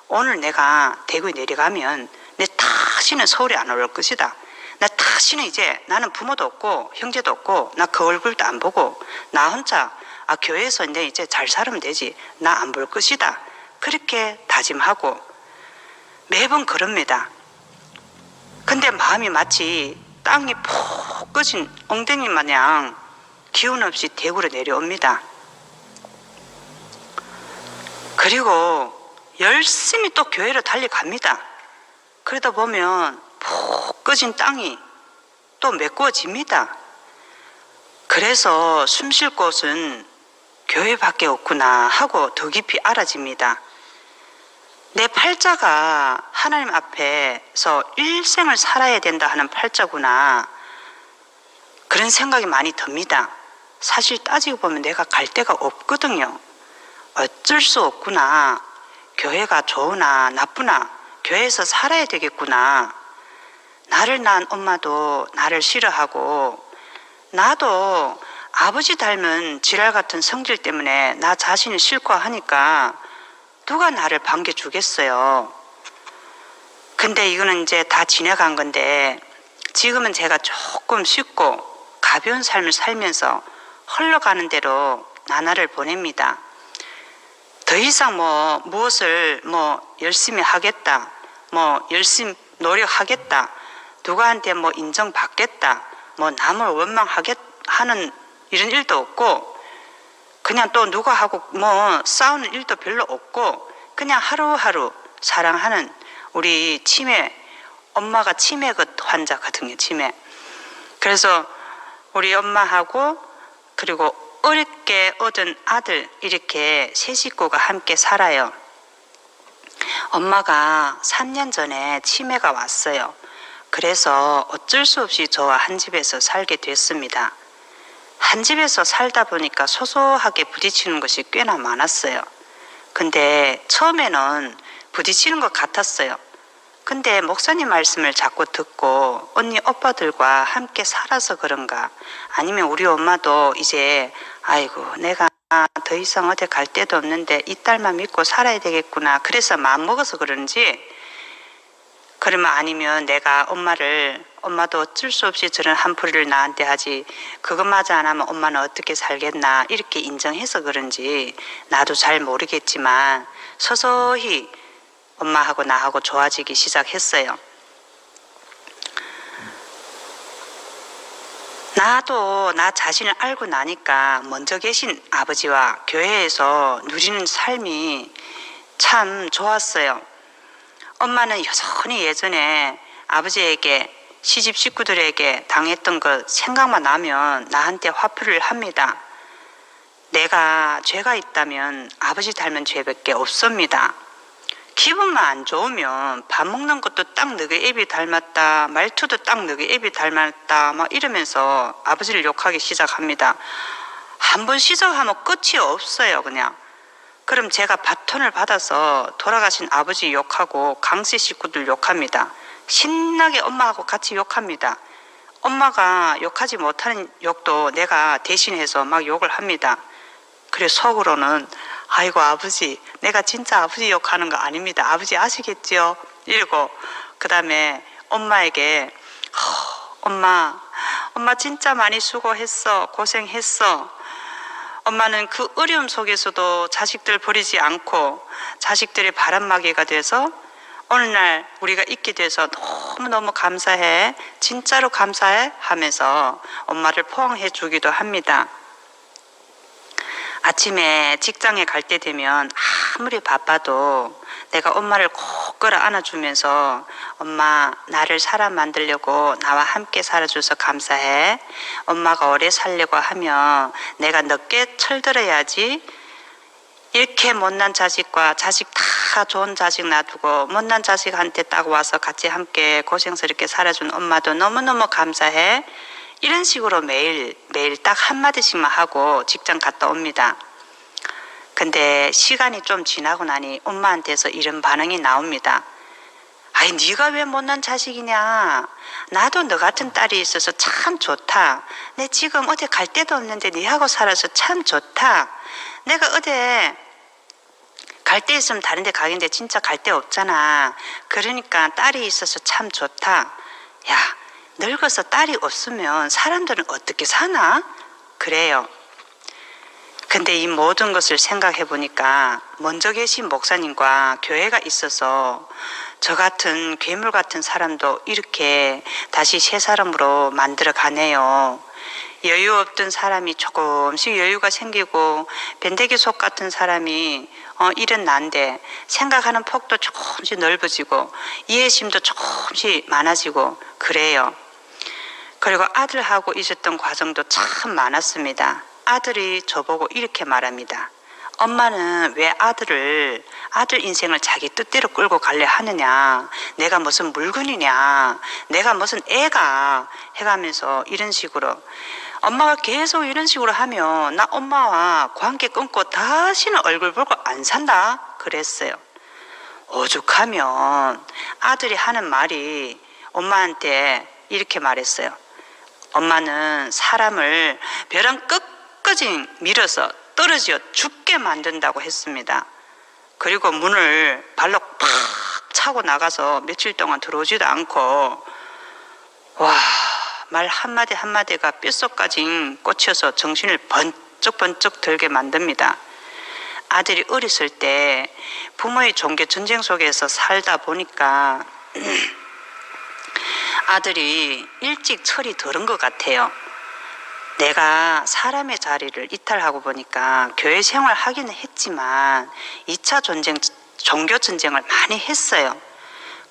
오늘 내가 대구에 내려가면 내 다시는 서울에 안 올 것이다. 나 다시는 이제 나는 부모도 없고 형제도 없고 나 그 얼굴도 안 보고 나 혼자 교회에서 내 이제 잘 살면 되지. 나 안 볼 것이다. 그렇게 다짐하고 매번 그럽니다. 근데 마음이 마치 땅이 푹 꺼진 엉덩이 마냥 기운 없이 대구로 내려옵니다. 그리고 열심히 또 교회로 달려갑니다. 그러다 보면 푹 꺼진 땅이 또 메꾸어집니다. 그래서 숨 쉴 곳은 교회밖에 없구나 하고 더 깊이 알아집니다. 내 팔자가 하나님 앞에서 일생을 살아야 된다 하는 팔자구나. 그런 생각이 많이 듭니다. 사실 따지고 보면 내가 갈 데가 없거든요. 어쩔 수 없구나. 교회가 좋으나 나쁘나 교회에서 살아야 되겠구나. 나를 낳은 엄마도 나를 싫어하고 나도 아버지 닮은 지랄 같은 성질 때문에 나 자신이 싫고 하니까 누가 나를 반겨주겠어요. 근데 이거는 이제 다 지나간 건데 지금은 제가 조금 쉽고 가벼운 삶을 살면서 흘러가는 대로 나날을 보냅니다. 더 이상 무엇을 열심히 하겠다, 열심히 노력하겠다, 누구한테 인정받겠다, 남을 원망하는 이런 일도 없고, 그냥 또 누구하고 싸우는 일도 별로 없고, 그냥 하루하루 사랑하는 우리 엄마가 치매 환자거든요, 치매. 그래서 우리 엄마하고 그리고 어렵게 얻은 아들 이렇게 세 식구가 함께 살아요. 엄마가 3년 전에 치매가 왔어요. 그래서 어쩔 수 없이 저와 한 집에서 살게 됐습니다. 한 집에서 살다 보니까 소소하게 부딪히는 것이 꽤나 많았어요. 근데 처음에는 부딪히는 것 같았어요. 근데 목사님 말씀을 자꾸 듣고 언니 오빠들과 함께 살아서 그런가, 아니면 우리 엄마도 이제 아이고 내가 더 이상 어디 갈 데도 없는데 이 딸만 믿고 살아야 되겠구나, 그래서 마음먹어서 그런지, 그러면 아니면 내가 엄마도 어쩔 수 없이 저런 한풀이를 나한테 하지, 그것마저 안 하면 엄마는 어떻게 살겠나 이렇게 인정해서 그런지 나도 잘 모르겠지만 서서히 엄마하고 나하고 좋아지기 시작했어요. 나도 나 자신을 알고 나니까 먼저 계신 아버지와 교회에서 누리는 삶이 참 좋았어요. 엄마는 여전히 예전에 아버지에게 시집 식구들에게 당했던 것 생각만 나면 나한테 화풀이를 합니다. 내가 죄가 있다면 아버지 닮은 죄밖에 없습니다. 기분만 안 좋으면 밥 먹는 것도 딱 너희 애비 닮았다, 말투도 딱 너희 애비 닮았다 막 이러면서 아버지를 욕하기 시작합니다. 한번 시작하면 끝이 없어요. 그냥. 그럼 제가 바톤을 받아서 돌아가신 아버지 욕하고 강씨 식구들 욕합니다. 신나게 엄마하고 같이 욕합니다. 엄마가 욕하지 못하는 욕도 내가 대신해서 막 욕을 합니다. 그래 속으로는 아이고 아버지 내가 진짜 아버지 욕하는 거 아닙니다. 아버지 아시겠지요? 이러고 그 다음에 엄마에게 엄마 진짜 많이 수고했어. 고생했어. 엄마는 그 어려움 속에서도 자식들 버리지 않고 자식들의 바람막이가 돼서 오늘날 우리가 있게 돼서 너무너무 감사해. 진짜로 감사해 하면서 엄마를 포옹해 주기도 합니다. 아침에 직장에 갈 때 되면 아무리 바빠도 내가 엄마를 꼭 끌어 안아주면서 엄마 나를 사람 만들려고 나와 함께 살아줘서 감사해. 엄마가 오래 살려고 하면 내가 늦게 철들어야지. 이렇게 못난 자식과 자식 다 좋은 자식 놔두고 못난 자식한테 딱 와서 같이 함께 고생스럽게 살아준 엄마도 너무너무 감사해. 이런 식으로 매일 딱 한마디씩만 하고 직장 갔다 옵니다. 근데 시간이 좀 지나고 나니 엄마한테서 이런 반응이 나옵니다. 아이 네가 왜 못난 자식이냐. 나도 너 같은 딸이 있어서 참 좋다. 내 지금 어디 갈 데도 없는데 네하고 살아서 참 좋다. 내가 어디 갈 데 있으면 다른 데 가겠는데 진짜 갈 데 없잖아. 그러니까 딸이 있어서 참 좋다. 야 늙어서 딸이 없으면 사람들은 어떻게 사나? 그래요. 근데 이 모든 것을 생각해 보니까 먼저 계신 목사님과 교회가 있어서 저 같은 괴물 같은 사람도 이렇게 다시 새 사람으로 만들어 가네요. 여유 없던 사람이 조금씩 여유가 생기고 변대기 속 같은 사람이 일은 난데 생각하는 폭도 조금씩 넓어지고 이해심도 조금씩 많아지고 그래요. 그리고 아들하고 있었던 과정도 참 많았습니다. 아들이 저보고 이렇게 말합니다. 엄마는 왜 아들 인생을 자기 뜻대로 끌고 가려 하느냐. 내가 무슨 물건이냐. 내가 무슨 애가 해가면서 이런 식으로 엄마가 계속 이런 식으로 하면 나 엄마와 관계 끊고 다시는 얼굴 보고 안 산다 그랬어요. 오죽하면 아들이 하는 말이 엄마한테 이렇게 말했어요. 엄마는 사람을 벼랑 끝까지 밀어서 떨어져 죽게 만든다고 했습니다. 그리고 문을 발로 팍 차고 나가서 며칠 동안 들어오지도 않고 말 한마디 한마디가 뼛속까지 꽂혀서 정신을 번쩍번쩍 들게 만듭니다. 아들이 어렸을 때 부모의 종교 전쟁 속에서 살다 보니까 아들이 일찍 철이 들은 것 같아요. 내가 사람의 자리를 이탈하고 보니까 교회 생활 하기는 했지만 2차 전쟁, 종교 전쟁을 많이 했어요.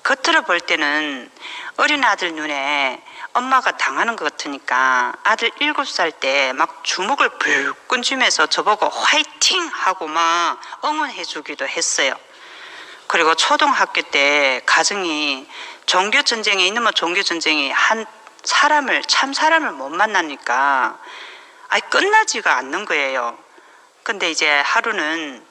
겉으로 볼 때는 어린 아들 눈에 엄마가 당하는 것 같으니까 아들 7살 때 막 주먹을 불끈 쥐면서 저보고 화이팅! 하고 막 응원해 주기도 했어요. 그리고 초등학교 때 가정이 종교전쟁에 이놈의 종교전쟁이 한 사람을 참 사람을 못 만나니까 끝나지가 않는 거예요. 근데 이제 하루는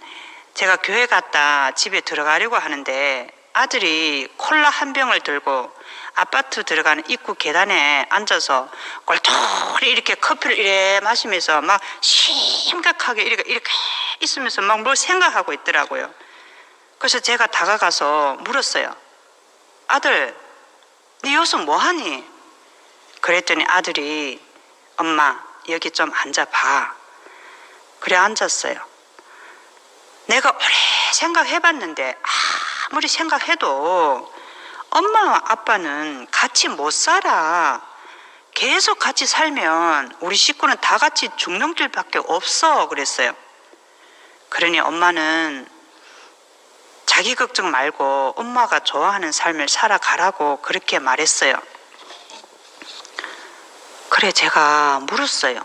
제가 교회 갔다 집에 들어가려고 하는데 아들이 콜라 한 병을 들고 아파트 들어가는 입구 계단에 앉아서 꼴토리 이렇게 커피를 이래 마시면서 막 심각하게 이렇게 있으면서 막 뭘 생각하고 있더라고요. 그래서 제가 다가가서 물었어요. 아들, 네 여기서 뭐하니? 그랬더니 아들이 엄마 여기 좀 앉아봐. 그래 앉았어요. 내가 오래 생각해봤는데 아무리 생각해도 엄마와 아빠는 같이 못 살아. 계속 같이 살면 우리 식구는 다 같이 죽는 길밖에 없어. 그랬어요. 그러니 엄마는 자기 걱정 말고 엄마가 좋아하는 삶을 살아가라고 그렇게 말했어요. 그래, 제가 물었어요.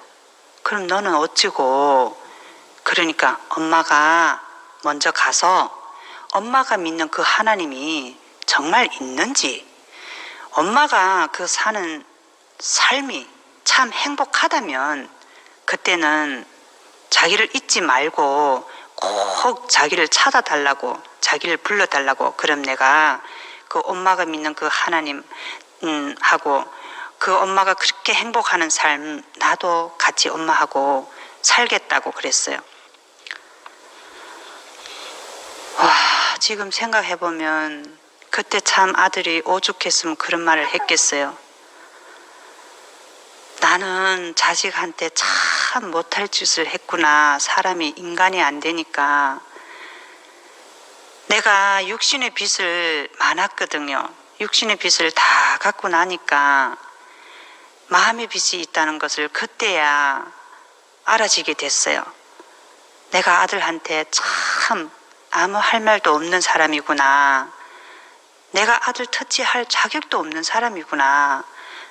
그럼 너는 어찌고? 그러니까 엄마가 먼저 가서 엄마가 믿는 그 하나님이 정말 있는지, 엄마가 그 사는 삶이 참 행복하다면 그때는 자기를 잊지 말고 꼭 자기를 찾아달라고, 자기를 불러달라고, 그럼 내가 그 엄마가 믿는 그 하나님 하고 그 엄마가 그렇게 행복하는 삶 나도 같이 엄마하고 살겠다고 그랬어요. 와, 지금 생각해보면 그때 참 아들이 오죽했으면 그런 말을 했겠어요. 나는 자식한테 참 못할 짓을 했구나. 사람이 인간이 안 되니까. 내가 육신의 빚을 많았거든요. 육신의 빚을 다 갖고 나니까 마음의 빚이 있다는 것을 그때야 알아지게 됐어요. 내가 아들한테 참 아무 할 말도 없는 사람이구나. 내가 아들 터치할 자격도 없는 사람이구나.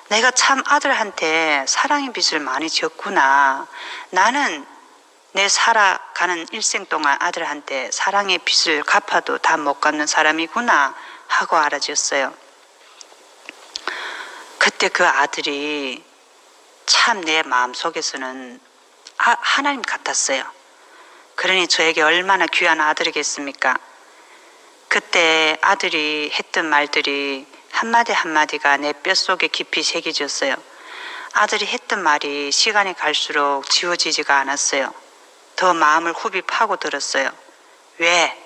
내가 참 아들한테 사랑의 빚을 많이 졌구나. 나는 내 살아가는 일생 동안 아들한테 사랑의 빚을 갚아도 다 못 갚는 사람이구나 하고 알아졌어요. 그때 그 아들이 참 내 마음속에서는 하나님 같았어요. 그러니 저에게 얼마나 귀한 아들이겠습니까? 그때 아들이 했던 말들이 한마디 한마디가 내 뼛속에 깊이 새겨졌어요. 아들이 했던 말이 시간이 갈수록 지워지지가 않았어요. 더 마음을 훅이 파고들었어요. 왜?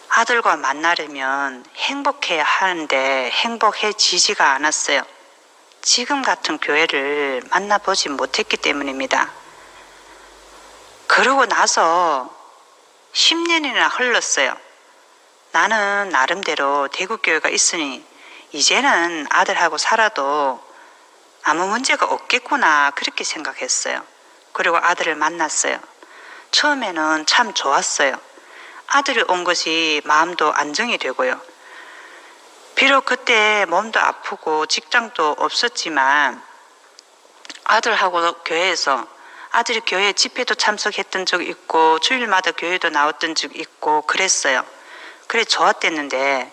아들과 만나려면 행복해야 하는데 행복해지지가 않았어요. 지금 같은 교회를 만나보지 못했기 때문입니다. 그러고 나서 10년이나 흘렀어요. 나는 나름대로 대구교회가 있으니 이제는 아들하고 살아도 아무 문제가 없겠구나 그렇게 생각했어요. 그리고 아들을 만났어요. 처음에는 참 좋았어요. 아들이 온 것이 마음도 안정이 되고요. 비록 그때 몸도 아프고 직장도 없었지만 아들하고 교회에서 아들이 교회 집회도 참석했던 적 있고 주일마다 교회도 나왔던 적 있고 그랬어요. 그래 좋았댔는데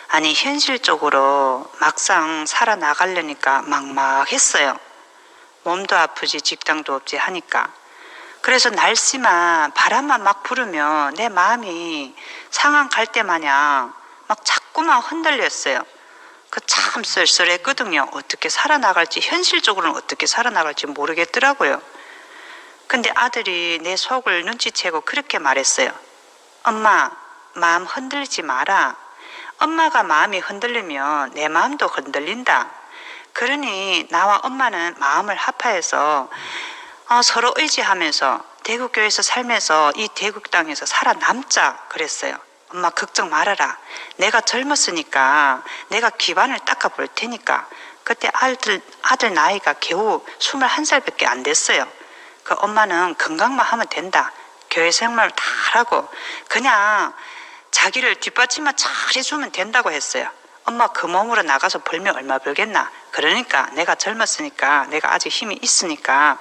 아니 현실적으로 막상 살아나가려니까 막막했어요. 몸도 아프지 직장도 없지 하니까. 그래서 날씨만 바람만 막 불으면 내 마음이 상한 갈대 마냥 막 자꾸만 흔들렸어요. 그 참 쓸쓸했거든요. 어떻게 살아나갈지, 현실적으로는 어떻게 살아나갈지 모르겠더라고요. 근데 아들이 내 속을 눈치채고 그렇게 말했어요. 엄마, 마음 흔들지 마라. 엄마가 마음이 흔들리면 내 마음도 흔들린다. 그러니 나와 엄마는 마음을 합하여서 서로 의지하면서 대구교회에서 살면서 이 대국 땅에서 살아남자 그랬어요. 엄마 걱정 말아라. 내가 젊었으니까 내가 기반을 닦아 볼 테니까. 그때 아들 나이가 겨우 21살밖에 안 됐어요. 그 엄마는 건강만 하면 된다. 교회 생활 다 하고 그냥 자기를 뒷받침만 잘 해주면 된다고 했어요. 엄마 그 몸으로 나가서 벌면 얼마 벌겠나. 그러니까 내가 젊었으니까 내가 아직 힘이 있으니까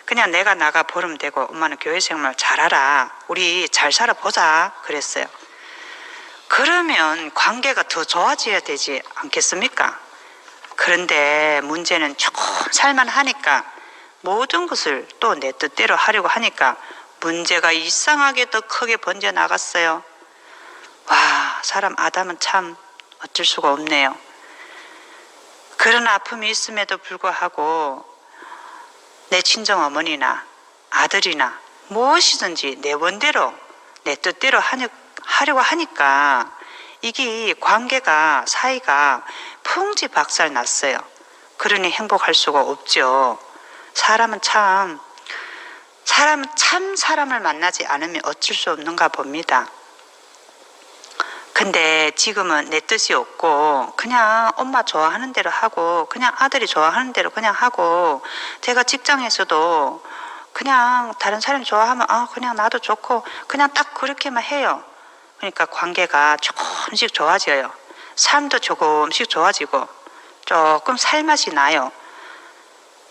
그냥 내가 나가 벌으면 되고 엄마는 교회 생활 잘하라. 우리 잘 살아보자 그랬어요. 그러면 관계가 더 좋아져야 되지 않겠습니까? 그런데 문제는 조금 살만하니까 모든 것을 또 내 뜻대로 하려고 하니까 문제가 이상하게 더 크게 번져 나갔어요. 와, 사람 아담은 참 어쩔 수가 없네요. 그런 아픔이 있음에도 불구하고 내 친정 어머니나 아들이나 무엇이든지 내 원대로 내 뜻대로 하려고 하니까 이게 관계가 사이가 풍지박살 났어요. 그러니 행복할 수가 없죠. 사람은 참 사람을 만나지 않으면 어쩔 수 없는가 봅니다. 근데 지금은 내 뜻이 없고 그냥 엄마 좋아하는 대로 하고 그냥 아들이 좋아하는 대로 그냥 하고, 제가 직장에서도 그냥 다른 사람이 좋아하면 그냥 나도 좋고 그냥 딱 그렇게만 해요. 그러니까 관계가 조금씩 좋아져요. 삶도 조금씩 좋아지고 조금 살맛이 나요.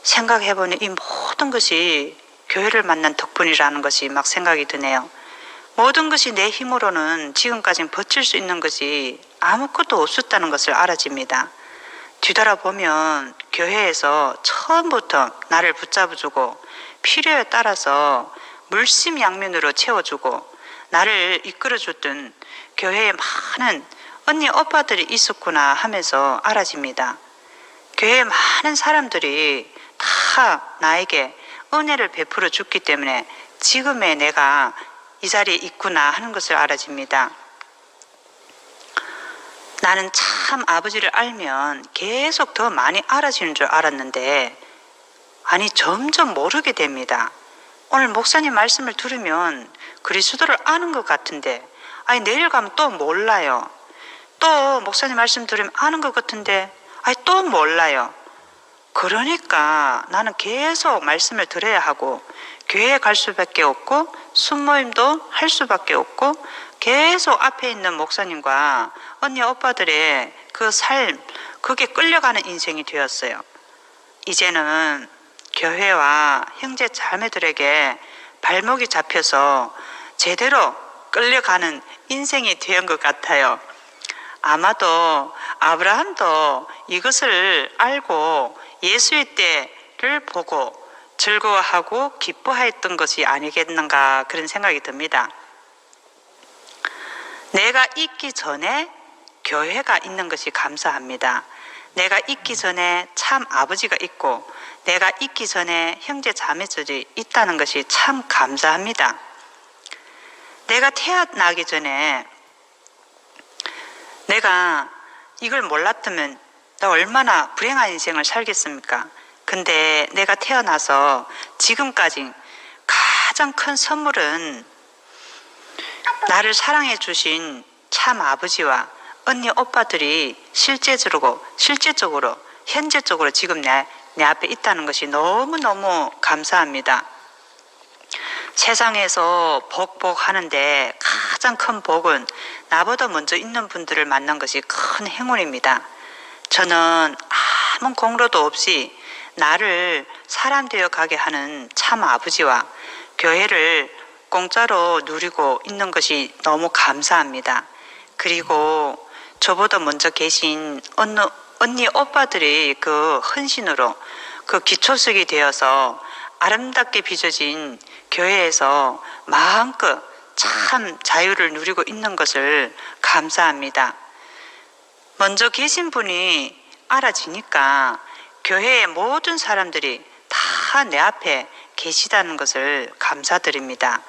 생각해보니 이 모든 것이 교회를 만난 덕분이라는 것이 막 생각이 드네요. 모든 것이 내 힘으로는 지금까지 버틸 수 있는 것이 아무것도 없었다는 것을 알아집니다. 뒤돌아보면 교회에서 처음부터 나를 붙잡아주고 필요에 따라서 물심양면으로 채워주고 나를 이끌어줬던 교회에 많은 언니 오빠들이 있었구나 하면서 알아집니다. 교회에 많은 사람들이 다 나에게 은혜를 베풀어 줬기 때문에 지금의 내가 이 자리에 있구나 하는 것을 알아집니다. 나는 참 아버지를 알면 계속 더 많이 알아지는 줄 알았는데 아니 점점 모르게 됩니다. 오늘 목사님 말씀을 들으면 그리스도를 아는 것 같은데 아니 내일 가면 또 몰라요. 또 목사님 말씀 들으면 아는 것 같은데 아니 또 몰라요. 그러니까 나는 계속 말씀을 들어야 하고 교회에 갈 수밖에 없고 순모임도 할 수밖에 없고 계속 앞에 있는 목사님과 언니 오빠들의 그 삶, 그게 끌려가는 인생이 되었어요. 이제는 교회와 형제 자매들에게 발목이 잡혀서 제대로 끌려가는 인생이 된 것 같아요. 아마도 아브라함도 이것을 알고 예수의 때를 보고 즐거워하고 기뻐했던 것이 아니겠는가 그런 생각이 듭니다. 내가 있기 전에 교회가 있는 것이 감사합니다. 내가 있기 전에 참 아버지가 있고 내가 있기 전에 형제 자매들이 있다는 것이 참 감사합니다. 내가 태어나기 전에 내가 이걸 몰랐다면 나 얼마나 불행한 인생을 살겠습니까? 근데 내가 태어나서 지금까지 가장 큰 선물은 나를 사랑해 주신 참 아버지와 언니 오빠들이 실제적으로 현재적으로 지금 내 앞에 있다는 것이 너무너무 감사합니다. 세상에서 복하는데 가장 큰 복은 나보다 먼저 있는 분들을 만난 것이 큰 행운입니다. 저는 아무 공로도 없이 나를 사람 되어 가게 하는 참 아버지와 교회를 공짜로 누리고 있는 것이 너무 감사합니다. 그리고 저보다 먼저 계신 언니 오빠들이 그 헌신으로 그 기초석이 되어서 아름답게 빚어진 교회에서 마음껏 참 자유를 누리고 있는 것을 감사합니다. 먼저 계신 분이 알아지니까 교회의 모든 사람들이 다 내 앞에 계시다는 것을 감사드립니다.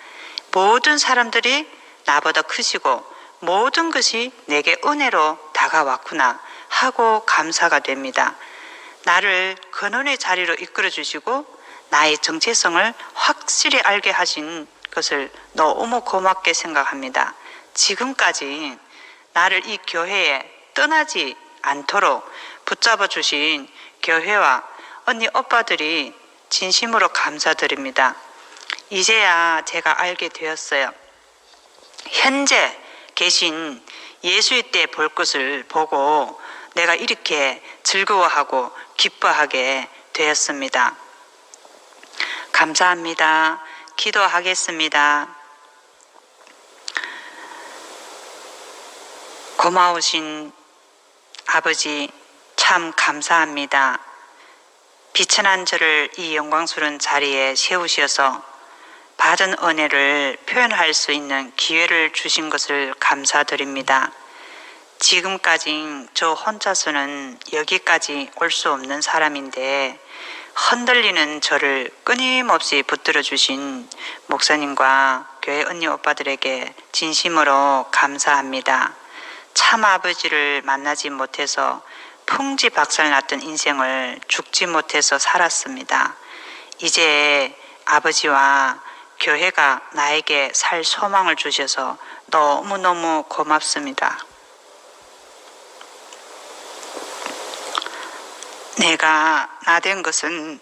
모든 사람들이 나보다 크시고 모든 것이 내게 은혜로 다가왔구나 하고 감사가 됩니다. 나를 근원의 자리로 이끌어 주시고 나의 정체성을 확실히 알게 하신 것을 너무 고맙게 생각합니다. 지금까지 나를 이 교회에 떠나지 않도록 붙잡아 주신 교회와 언니 오빠들이 진심으로 감사드립니다. 이제야 제가 알게 되었어요. 현재 계신 예수의 때 볼 것을 보고 내가 이렇게 즐거워하고 기뻐하게 되었습니다. 감사합니다. 기도하겠습니다. 고마우신 아버지 참 감사합니다. 비천한 저를 이 영광스러운 자리에 세우셔서 받은 은혜를 표현할 수 있는 기회를 주신 것을 감사드립니다. 지금까지 저 혼자서는 여기까지 올 수 없는 사람인데 흔들리는 저를 끊임없이 붙들어 주신 목사님과 교회 언니 오빠들에게 진심으로 감사합니다. 참 아버지를 만나지 못해서 풍지박살 났던 인생을 죽지 못해서 살았습니다. 이제 아버지와 교회가 나에게 살 소망을 주셔서 너무너무 고맙습니다. 내가 나 된 것은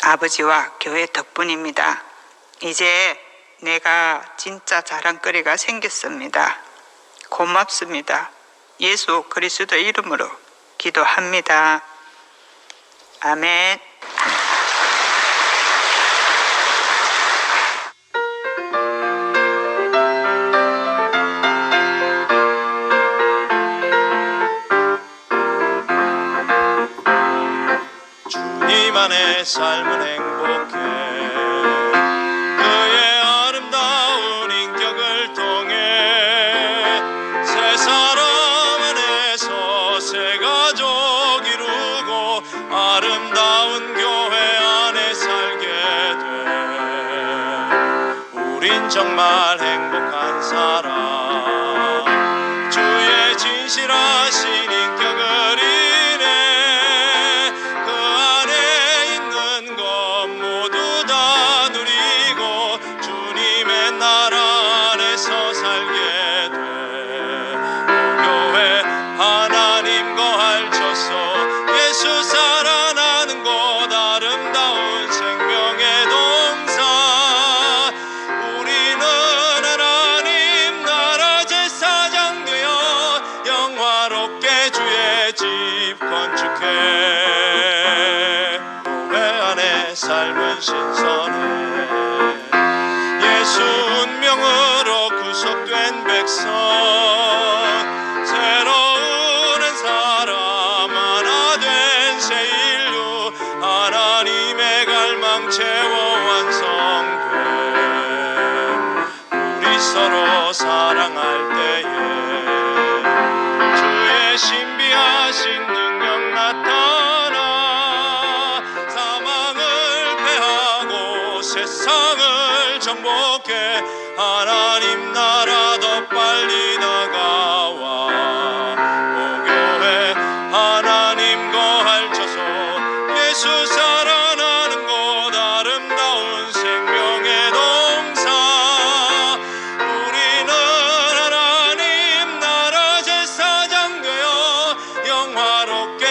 아버지와 교회 덕분입니다. 이제 내가 진짜 자랑거리가 생겼습니다. 고맙습니다. 예수 그리스도 이름으로 기도합니다. 아멘. 주님 안에 삶은 행복해 그의 아름다운 인격을 통해 새 사람 안에서 새 가족 이루고 아름다운 교회 안에 살게 돼 우린 정말 행복한 사람 주의 진실하신 인격을 인해 그 안에 있는 것 모두 다 누리고 주님의 나라 안에서 살게 돼 교회 하나님 거할쳐서 예수 살아나는 곳 아름다운 생명의 동산 우리는 하나님 나라 제사장 되어 영화롭게 주의 집 건축해 교회 안에 삶은 신선해 예수 운명으로 구속된 백성 새로운 한 사람 하나 된 새 인류 하나님의 갈망 채워 완성돼 우리 서로 사랑할 때에 주의 신비하신 능력 나타나 사망을 패하고 세상을 정복해 하나님 나라 더 빨리 다가와 오 교회 하나님 거할쳐서 예수 살아나는 곳 아름다운 생명의 동산 우리는 하나님 나라 제사장 되어 영화롭게